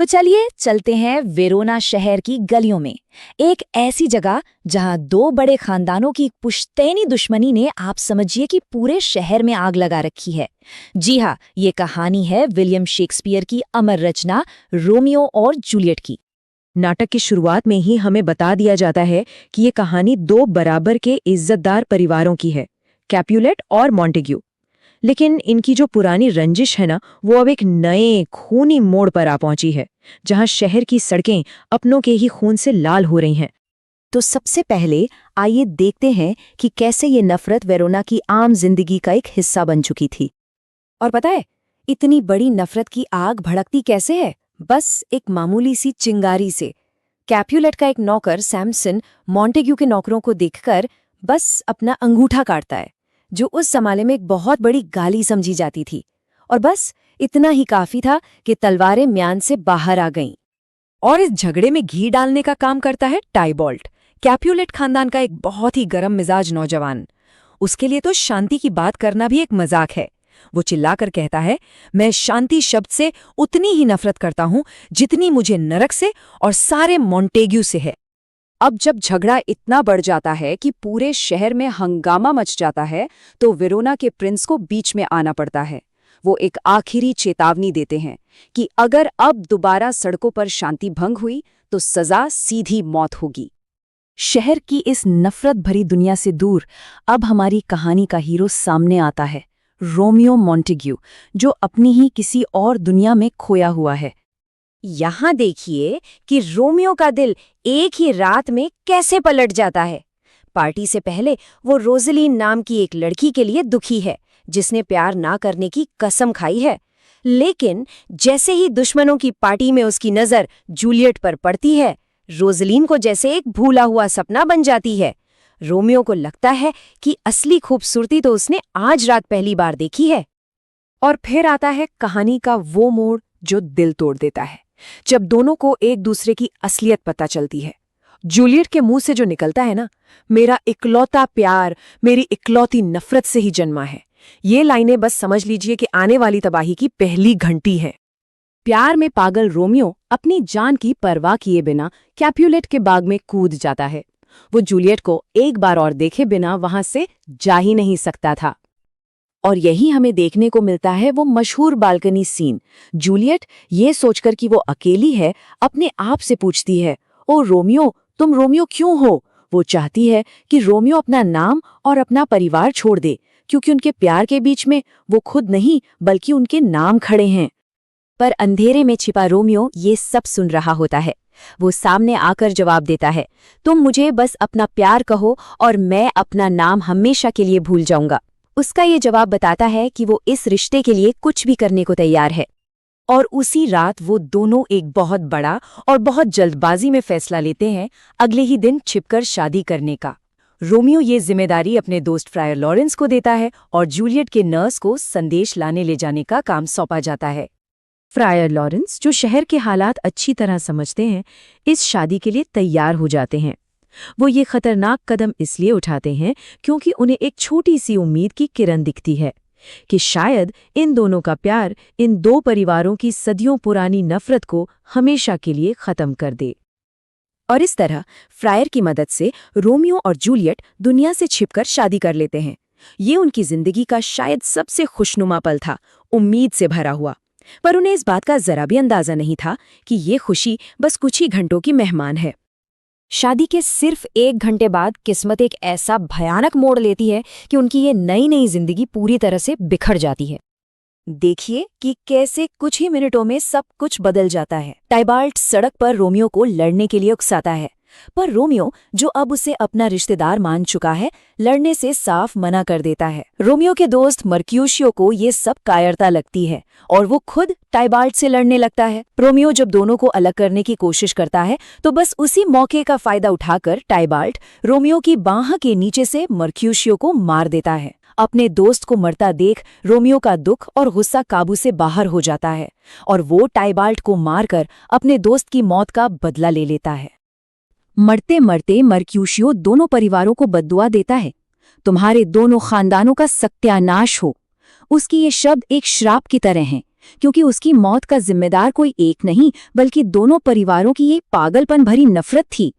तो चलिए चलते हैं वेरोना शहर की गलियों में, एक ऐसी जगह जहां दो बड़े खानदानों की पुश्तैनी दुश्मनी ने आप समझिए कि पूरे शहर में आग लगा रखी है। जी हाँ, ये कहानी है विलियम शेक्सपियर की अमर रचना रोमियो और जूलियट की। नाटक की शुरुआत में ही हमें बता दिया जाता है कि ये कहानी दो बराबर के इज्जतदार परिवारों की है, कैपुलेट और मॉन्टेग्यू। लेकिन इनकी जो पुरानी रंजिश है ना, वो अब एक नए खूनी मोड़ पर आ पहुंची है, जहां शहर की सड़कें अपनों के ही खून से लाल हो रही हैं। तो सबसे पहले आइए देखते हैं कि कैसे ये नफरत वेरोना की आम जिंदगी का एक हिस्सा बन चुकी थी। और पता है, इतनी बड़ी नफरत की आग भड़कती कैसे है? बस एक मामूली सी चिंगारी से। कैपुलेट का एक नौकर सैमसन मॉन्टेग्यू के नौकरों को देखकर बस अपना अंगूठा काटता है, जो उस जमाने में एक बहुत बड़ी गाली समझी जाती थी। और बस इतना ही काफी था कि तलवारें म्यान से बाहर आ गईं। और इस झगड़े में घी डालने का काम करता है टाइबॉल्ट, कैपुलेट खानदान का एक बहुत ही गर्म मिजाज नौजवान। उसके लिए तो शांति की बात करना भी एक मजाक है। वो चिल्लाकर कहता है, मैं शांति शब्द से उतनी ही नफरत करता हूं जितनी मुझे नरक से और सारे मॉन्टेग्यू से है। अब जब झगड़ा इतना बढ़ जाता है कि पूरे शहर में हंगामा मच जाता है, तो वेरोना के प्रिंस को बीच में आना पड़ता है। वो एक आखिरी चेतावनी देते हैं कि अगर अब दोबारा सड़कों पर शांति भंग हुई तो सजा सीधी मौत होगी। शहर की इस नफरत भरी दुनिया से दूर अब हमारी कहानी का हीरो सामने आता है, रोमियो मॉन्टेग्यू, जो अपनी ही किसी और दुनिया में खोया हुआ है। यहाँ देखिए कि रोमियो का दिल एक ही रात में कैसे पलट जाता है। पार्टी से पहले वो रोज़लीन नाम की एक लड़की के लिए दुखी है, जिसने प्यार ना करने की कसम खाई है। लेकिन जैसे ही दुश्मनों की पार्टी में उसकी नज़र जूलियट पर पड़ती है, रोज़लीन को जैसे एक भूला हुआ सपना बन जाती है। रोमियो को लगता है कि असली खूबसूरती तो उसने आज रात पहली बार देखी है। और फिर आता है कहानी का वो मोड़ जो दिल तोड़ देता है, जब दोनों को एक दूसरे की असलियत पता चलती है। जूलियट के मुंह से जो निकलता है ना, मेरा इकलौता प्यार मेरी इकलौती नफरत से ही जन्मा है, ये लाइनें बस समझ लीजिए कि आने वाली तबाही की पहली घंटी है। प्यार में पागल रोमियो अपनी जान की परवाह किए बिना कैपुलेट के बाग में कूद जाता है। वो जूलियट को एक बार और देखे बिना वहां से जा ही नहीं सकता था। और यही हमें देखने को मिलता है वो मशहूर बालकनी सीन। जूलियट ये सोचकर कि वो अकेली है, अपने आप से पूछती है, ओ रोमियो, तुम रोमियो क्यों हो? वो चाहती है कि रोमियो अपना नाम और अपना परिवार छोड़ दे, क्योंकि उनके प्यार के बीच में वो खुद नहीं बल्कि उनके नाम खड़े हैं। पर अंधेरे में छिपा रोमियो ये सब सुन रहा होता है। वो सामने आकर जवाब देता है, तुम मुझे बस अपना प्यार कहो और मैं अपना नाम हमेशा के लिए भूल जाऊंगा। उसका ये जवाब बताता है कि वो इस रिश्ते के लिए कुछ भी करने को तैयार है। और उसी रात वो दोनों एक बहुत बड़ा और बहुत जल्दबाजी में फैसला लेते हैं, अगले ही दिन छिपकर शादी करने का। रोमियो ये जिम्मेदारी अपने दोस्त फ्रायर लॉरेंस को देता है और जूलियट के नर्स को संदेश लाने ले जाने का काम सौंपा जाता है। फ्रायर लॉरेंस, जो शहर के हालात अच्छी तरह समझते हैं, इस शादी के लिए तैयार हो जाते हैं। वो ये खतरनाक कदम इसलिए उठाते हैं क्योंकि उन्हें एक छोटी सी उम्मीद की किरण दिखती है कि शायद इन दोनों का प्यार इन दो परिवारों की सदियों पुरानी नफरत को हमेशा के लिए खत्म कर दे। और इस तरह फ्रायर की मदद से रोमियो और जूलियट दुनिया से छिपकर शादी कर लेते हैं। ये उनकी जिंदगी का शायद सबसे खुशनुमा पल था, उम्मीद से भरा हुआ। पर उन्हें इस बात का जरा भी अंदाजा नहीं था कि ये खुशी बस कुछ ही घंटों की मेहमान है। शादी के सिर्फ 1 घंटे बाद किस्मत एक ऐसा भयानक मोड़ लेती है कि उनकी ये नई नई जिंदगी पूरी तरह से बिखर जाती है। देखिए कि कैसे कुछ ही मिनटों में सब कुछ बदल जाता है। टाइबाल्ट सड़क पर रोमियो को लड़ने के लिए उकसाता है, पर रोमियो, जो अब उसे अपना रिश्तेदार मान चुका है, लड़ने से साफ मना कर देता है। रोमियो के दोस्त मर्क्यूशियो को ये सब कायरता लगती है और वो खुद टाइबाल्ट से लड़ने लगता है। रोमियो जब दोनों को अलग करने की कोशिश करता है, तो बस उसी मौके का फायदा उठाकर टाइबाल्ट रोमियो की बाह के नीचे से मर्क्यूशियो को मार देता है। अपने दोस्त को मरता देख रोमियो का दुख और गुस्सा काबू से बाहर हो जाता है और वो टाइबाल्ट को मारकर अपने दोस्त की मौत का बदला ले लेता है। मरते मरते मर्क्यूशियो दोनों परिवारों को बद्दुआ देता है, तुम्हारे दोनों खानदानों का सत्यानाश हो। उसकी ये शब्द एक श्राप की तरह हैं, क्योंकि उसकी मौत का जिम्मेदार कोई एक नहीं बल्कि दोनों परिवारों की ये पागलपन भरी नफरत थी।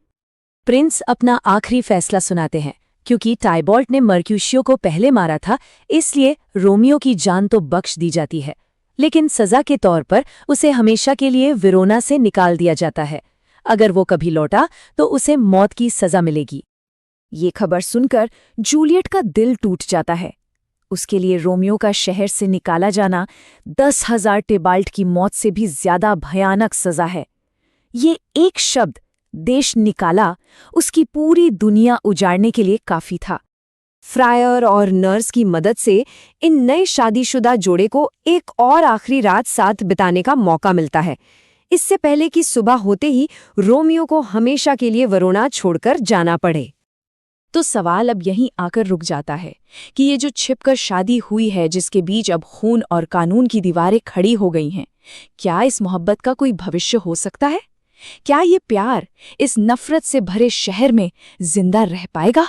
प्रिंस अपना आखिरी फैसला सुनाते हैं। क्योंकि टाइबॉल्ट ने मर्क्यूशियो को पहले मारा था, इसलिए रोमियो की जान तो बख्श दी जाती है, लेकिन सजा के तौर पर उसे हमेशा के लिए वेरोना से निकाल दिया जाता है। अगर वो कभी लौटा तो उसे मौत की सजा मिलेगी। ये खबर सुनकर जूलियट का दिल टूट जाता है। उसके लिए रोमियो का शहर से निकाला जाना 10,000 टेबाल्ट की मौत से भी ज्यादा भयानक सजा है। ये एक शब्द, देश निकाला, उसकी पूरी दुनिया उजाड़ने के लिए काफी था। फ्रायर और नर्स की मदद से इन नए शादीशुदा जोड़े को एक और आखिरी रात साथ बिताने का मौका मिलता है, इससे पहले कि सुबह होते ही रोमियो को हमेशा के लिए वरोना छोड़कर जाना पड़े। तो सवाल अब यहीं आकर रुक जाता है कि ये जो छिपकर शादी हुई है, जिसके बीच अब खून और कानून की दीवारें खड़ी हो गई हैं, क्या इस मोहब्बत का कोई भविष्य हो सकता है? क्या ये प्यार इस नफरत से भरे शहर में जिंदा रह पाएगा?